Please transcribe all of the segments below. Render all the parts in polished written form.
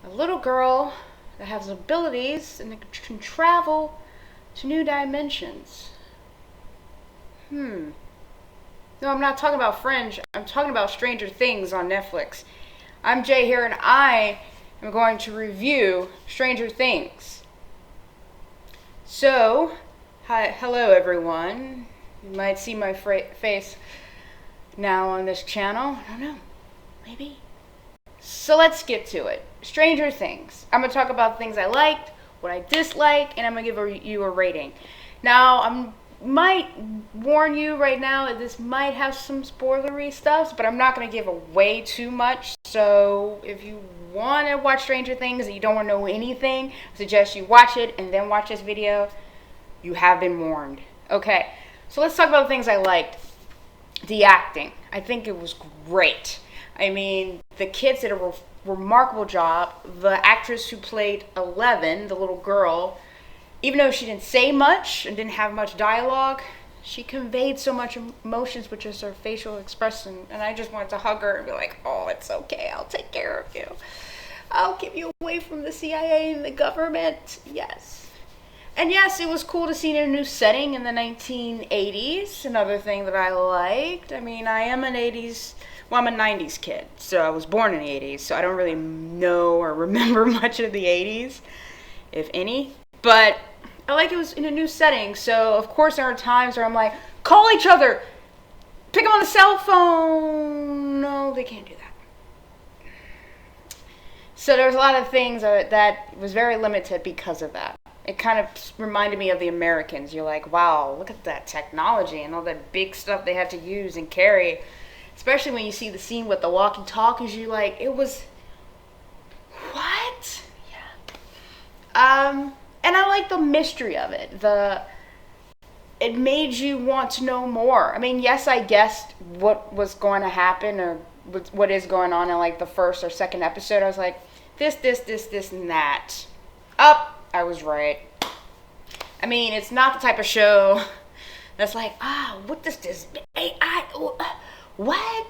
a little girl that has abilities and can travel to new dimensions. No, I'm not talking about Fringe. I'm talking about Stranger Things on Netflix. I'm Jay here, and I am going to review Stranger Things. So, hello everyone. You might see my face now on this channel. I don't know. Maybe. So let's get to it. Stranger Things. I'm going to talk about things I liked, what I disliked, and I'm going to give you a rating. Now, I might warn you right now that this might have some spoilery stuff, but I'm not going to give away too much. So if you want to watch Stranger Things and you don't want to know anything, I suggest you watch it and then watch this video. You have been warned. Okay, so let's talk about the things I liked. The acting. I think it was great. I mean, the kids did a remarkable job. The actress who played 11, the little girl, even though she didn't say much and didn't have much dialogue, she conveyed so much emotions with just her facial expression. And I just wanted to hug her and be like, oh, it's okay. I'll take care of you. I'll keep you away from the CIA and the government. Yes. And yes, it was cool to see in a new setting in the 1980s. Another thing that I liked. I mean, I'm a 90s kid. So I was born in the 80s. So I don't really know or remember much of the 80s, if any. But I like it was in a new setting. So, of course, there are times where I'm like, call each other. Pick them on the cell phone. No, they can't do that. So there's a lot of things that was very limited because of that. It kind of reminded me of the Americans. You're like, wow, look at that technology and all that big stuff they had to use and carry. Especially when you see the scene with the walkie-talkies, you're like, it was, what? Yeah. And I like the mystery of it. It made you want to know more. I mean, yes, I guessed what was going to happen or what is going on in like the first or second episode. I was like, this, and that. I was right. I mean, it's not the type of show that's like, what does this AI, what?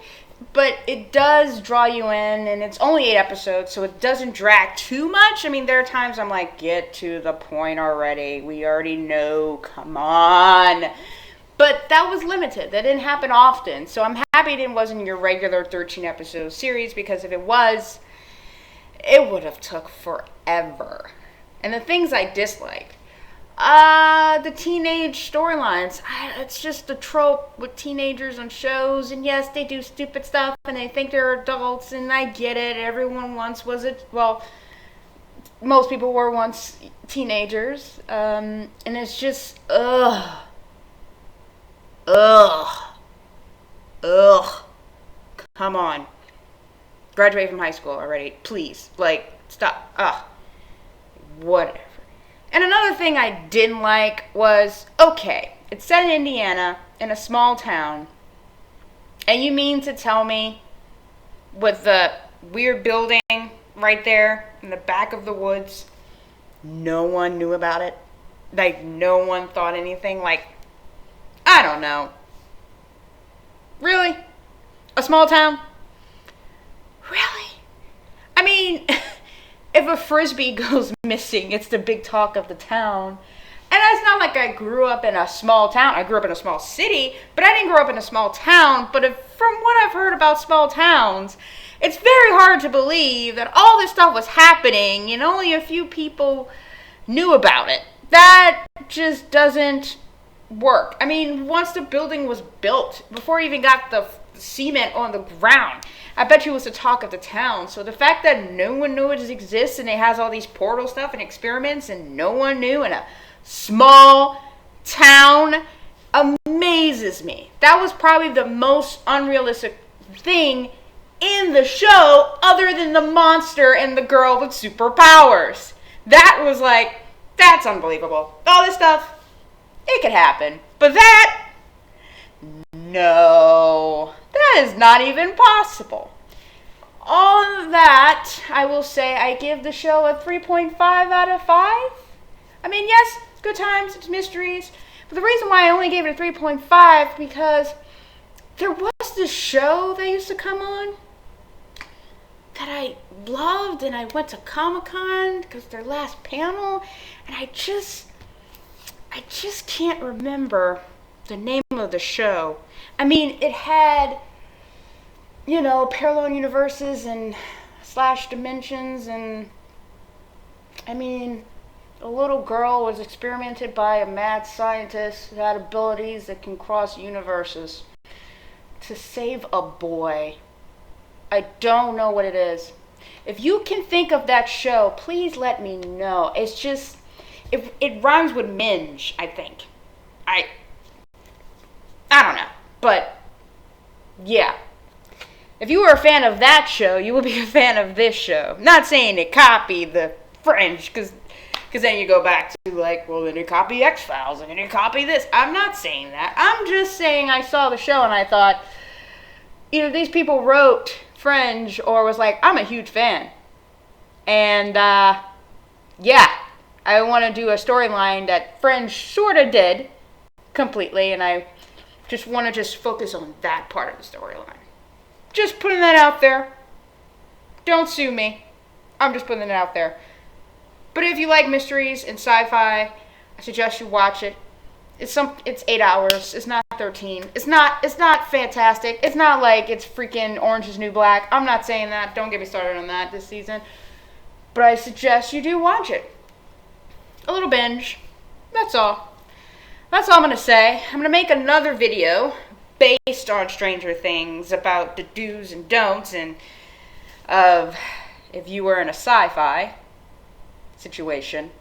But it does draw you in, and it's only 8 episodes, so it doesn't drag too much. I mean, there are times I'm like, get to the point already. We already know, come on. But that was limited. That didn't happen often. So I'm happy it wasn't your regular 13-episode series, because if it was, it would have took forever. And the things I disliked, the teenage storylines. It's just a trope with teenagers on shows, and yes, they do stupid stuff, and they think they're adults, and I get it. Everyone once was it. Well, most people were once teenagers, and it's just ugh. Come on, graduate from high school already, please. Like, stop. Whatever. And another thing I didn't like was, okay, it's set in Indiana, in a small town, and you mean to tell me with the weird building right there in the back of the woods, no one knew about it? Like, no one thought anything? Like, I don't know. Really? A small town? Really? I mean, if a Frisbee goes missing, it's the big talk of the town. And it's not like I grew up in a small town. I grew up in a small city, but I didn't grow up in a small town. But from what I've heard about small towns, it's very hard to believe that all this stuff was happening and only a few people knew about it. That just doesn't work. I mean, once the building was built, before it even got the cement on the ground, I bet you it was the talk of the town. So the fact that no one knew it exists and it has all these portal stuff and experiments and no one knew in a small town amazes me. That was probably the most unrealistic thing in the show, other than the monster and the girl with superpowers. That was like, that's unbelievable. All this stuff, it could happen. But that, no, that is not even possible. On that, I will say I give the show a 3.5 out of 5. I mean, yes, it's good times, it's mysteries. But the reason why I only gave it a 3.5, because there was this show that used to come on that I loved, and I went to Comic-Con because their last panel, and I just can't remember the name of the show. I mean, it had, you know, parallel universes and slash dimensions, and I mean, a little girl was experimented by a mad scientist who had abilities that can cross universes to save a boy. I don't know what it is. If you can think of that show, please let me know. It's just, it rhymes with minge, I think. I don't know. But, yeah. If you were a fan of that show, you will be a fan of this show. Not saying it copied the Fringe, because then you go back to like, well, then it copied X-Files, and then it copied this. I'm not saying that. I'm just saying I saw the show and I thought, either these people wrote Fringe or was like, I'm a huge fan. And, yeah, I want to do a storyline that Fringe sort of did completely, and I just want to focus on that part of the storyline. Just putting that out there. Don't sue me. I'm just putting it out there. But if you like mysteries and sci-fi, I suggest you watch it. It's 8 hours. It's not 13. It's not fantastic. It's not like it's freaking Orange is New Black. I'm not saying that. Don't get me started on that this season. But I suggest you do watch it. A little binge. That's all. That's all I'm going to say. I'm going to make another video based on Stranger Things about the do's and don'ts and of if you were in a sci-fi situation.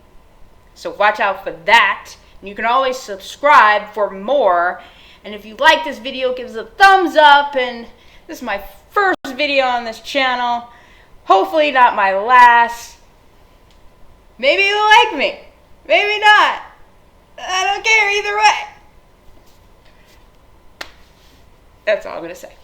So watch out for that. And you can always subscribe for more. And if you like this video, give us a thumbs up. And this is my first video on this channel. Hopefully not my last. Maybe you'll like me. Maybe not. I don't care either way. That's all I'm going to say.